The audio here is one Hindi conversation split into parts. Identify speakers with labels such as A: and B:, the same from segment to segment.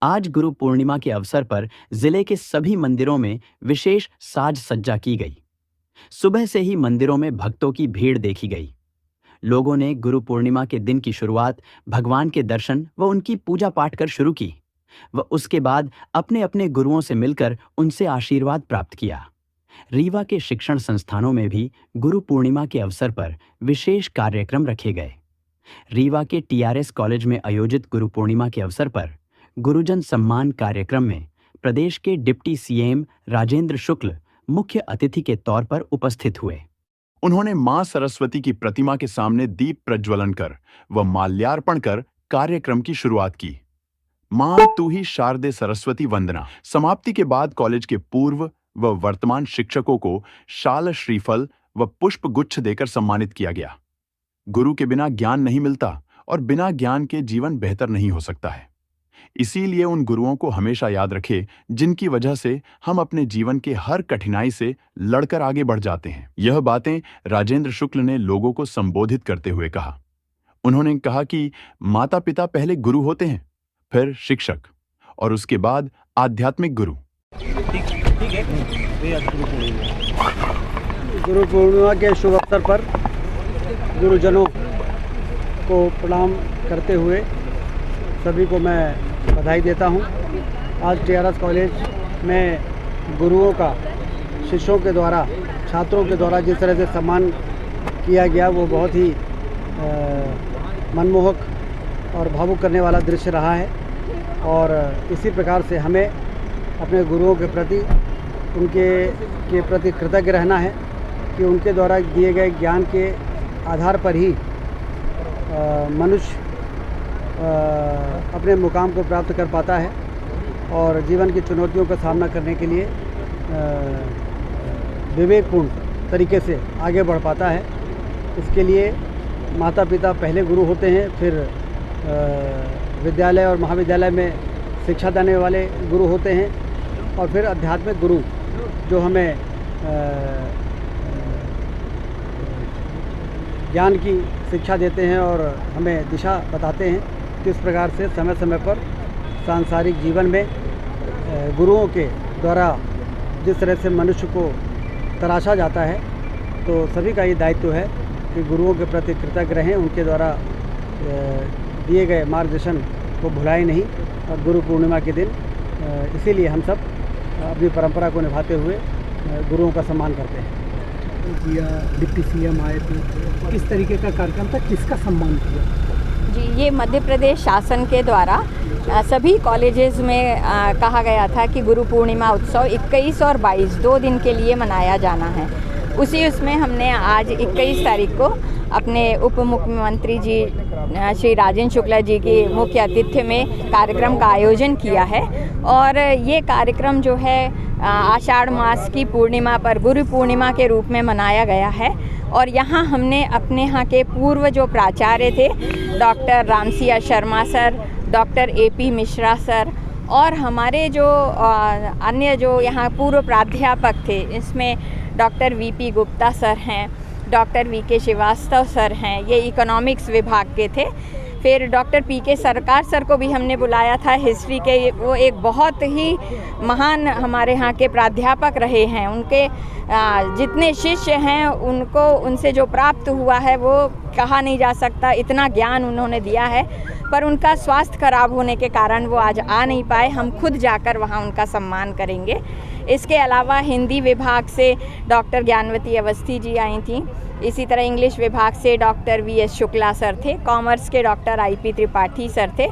A: आज गुरु पूर्णिमा के अवसर पर जिले के सभी मंदिरों में विशेष साज सज्जा की गई। सुबह से ही मंदिरों में भक्तों की भीड़ देखी गई। लोगों ने गुरु पूर्णिमा के दिन की शुरुआत भगवान के दर्शन व उनकी पूजा पाठ कर शुरू की व उसके बाद अपने अपने गुरुओं से मिलकर उनसे आशीर्वाद प्राप्त किया। रीवा के शिक्षण संस्थानों में भी गुरु पूर्णिमा के अवसर पर विशेष कार्यक्रम रखे गए। रीवा के टीआरएस कॉलेज में आयोजित गुरु पूर्णिमा के अवसर पर गुरुजन सम्मान कार्यक्रम में प्रदेश के डिप्टी सीएम राजेंद्र शुक्ल मुख्य अतिथि के तौर पर उपस्थित हुए।
B: उन्होंने मां सरस्वती की प्रतिमा के सामने दीप प्रज्वलन कर व माल्यार्पण कर कार्यक्रम की शुरुआत की। मां तू ही शारदे सरस्वती वंदना समाप्ति के बाद कॉलेज के पूर्व व वर्तमान शिक्षकों को शाल श्रीफल व पुष्प गुच्छ देकर सम्मानित किया गया। गुरु के बिना ज्ञान नहीं मिलता और बिना ज्ञान के जीवन बेहतर नहीं हो सकता है। इसीलिए उन गुरुओं को हमेशा याद रखें जिनकी वजह से हम अपने जीवन के हर कठिनाई से लड़कर आगे बढ़ जाते हैं। यह बातें राजेंद्र शुक्ल ने लोगों को संबोधित करते हुए कहा। उन्होंने कहा कि माता पिता पहले गुरु होते हैं, फिर शिक्षक और उसके बाद आध्यात्मिक गुरु।
C: गुरु पूर्णिमा के शुभ अवसर पर गुरुजनों को प्रणाम करते हुए सभी को मैं बधाई देता हूं। आज टीआरएस कॉलेज में गुरुओं का शिष्यों के द्वारा, छात्रों के द्वारा जिस तरह से सम्मान किया गया वो बहुत ही मनमोहक और भावुक करने वाला दृश्य रहा है। और इसी प्रकार से हमें अपने गुरुओं के प्रति कृतज्ञ रहना है कि उनके द्वारा दिए गए ज्ञान के आधार पर ही मनुष्य अपने मुकाम को प्राप्त कर पाता है और जीवन की चुनौतियों का सामना करने के लिए विवेकपूर्ण तरीके से आगे बढ़ पाता है। इसके लिए माता पिता पहले गुरु होते हैं, फिर विद्यालय और महाविद्यालय में शिक्षा देने वाले गुरु होते हैं और फिर आध्यात्मिक गुरु जो हमें ज्ञान की शिक्षा देते हैं और हमें दिशा बताते हैं। किस प्रकार से समय समय पर सांसारिक जीवन में गुरुओं के द्वारा जिस तरह से मनुष्य को तराशा जाता है, तो सभी का ये दायित्व है कि गुरुओं के प्रति कृतज्ञ रहें, उनके द्वारा दिए गए मार्गदर्शन को भुलाएं नहीं। और गुरु पूर्णिमा के दिन इसीलिए हम सब अपनी परंपरा को निभाते हुए गुरुओं का सम्मान करते हैं। डिप्टी सीएम आए थे, किस तरीके का कार्यक्रम था, किसका सम्मान किया?
D: जी, ये मध्य प्रदेश शासन के द्वारा सभी कॉलेजेस में कहा गया था कि गुरु पूर्णिमा उत्सव 21 और 22 2 दिन के लिए मनाया जाना है। उसमें हमने आज 21 तारीख को अपने उप मुख्यमंत्री जी श्री राजेंद्र शुक्ला जी की मुख्य आतिथ्य में कार्यक्रम का आयोजन किया है। और ये कार्यक्रम जो है आषाढ़ मास की पूर्णिमा पर गुरु पूर्णिमा के रूप में मनाया गया है। और यहाँ हमने अपने यहाँ के पूर्व जो प्राचार्य थे doctor Ramsiya Sharma sir, doctor AP Mishra sir और हमारे जो अन्य जो यहाँ पूर्व प्राध्यापक थे, इसमें डॉक्टर VP गुप्ता सर हैं, डॉक्टर VK श्रीवास्तव सर हैं, ये इकोनॉमिक्स विभाग के थे। फिर डॉक्टर PK सरकार सर को भी हमने बुलाया था, हिस्ट्री के, वो एक बहुत ही महान हमारे यहाँ के प्राध्यापक रहे हैं। उनके जितने शिष्य हैं उनसे जो प्राप्त हुआ है वो कहा नहीं जा सकता, इतना ज्ञान उन्होंने दिया है। पर उनका स्वास्थ्य खराब होने के कारण वो आज आ नहीं पाए। हम खुद जाकर वहाँ उनका सम्मान करेंगे। इसके अलावा हिंदी विभाग से डॉक्टर ज्ञानवती अवस्थी जी आई थी। इसी तरह इंग्लिश विभाग से डॉक्टर VS शुक्ला सर थे, कॉमर्स के डॉक्टर IP त्रिपाठी सर थे,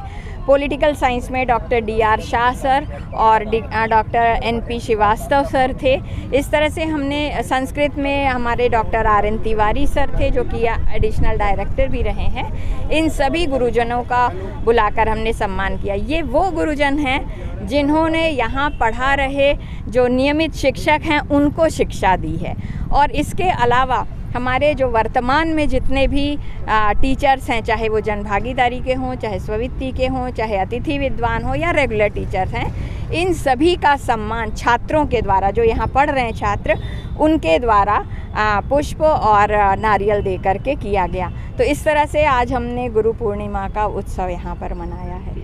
D: पॉलिटिकल साइंस में डॉक्टर DR शाह सर और डॉक्टर NP श्रीवास्तव सर थे। इस तरह से हमने संस्कृत में हमारे डॉक्टर RN तिवारी सर थे जो कि एडिशनल डायरेक्टर भी रहे हैं। इन सभी गुरुजनों का बुलाकर हमने सम्मान किया। ये वो गुरुजन हैं जिन्होंने यहाँ पढ़ा रहे जो नियमित शिक्षक हैं उनको शिक्षा दी है। और इसके अलावा हमारे जो वर्तमान में जितने भी टीचर्स हैं, चाहे वो जनभागीदारी के हों, चाहे स्ववित्ती के हों, चाहे अतिथि विद्वान हो या रेगुलर टीचर्स हैं, इन सभी का सम्मान छात्रों के द्वारा, जो यहाँ पढ़ रहे हैं छात्र, उनके द्वारा पुष्प और नारियल दे करके किया गया। तो इस तरह से आज हमने गुरु पूर्णिमा का उत्सव यहाँ पर मनाया है।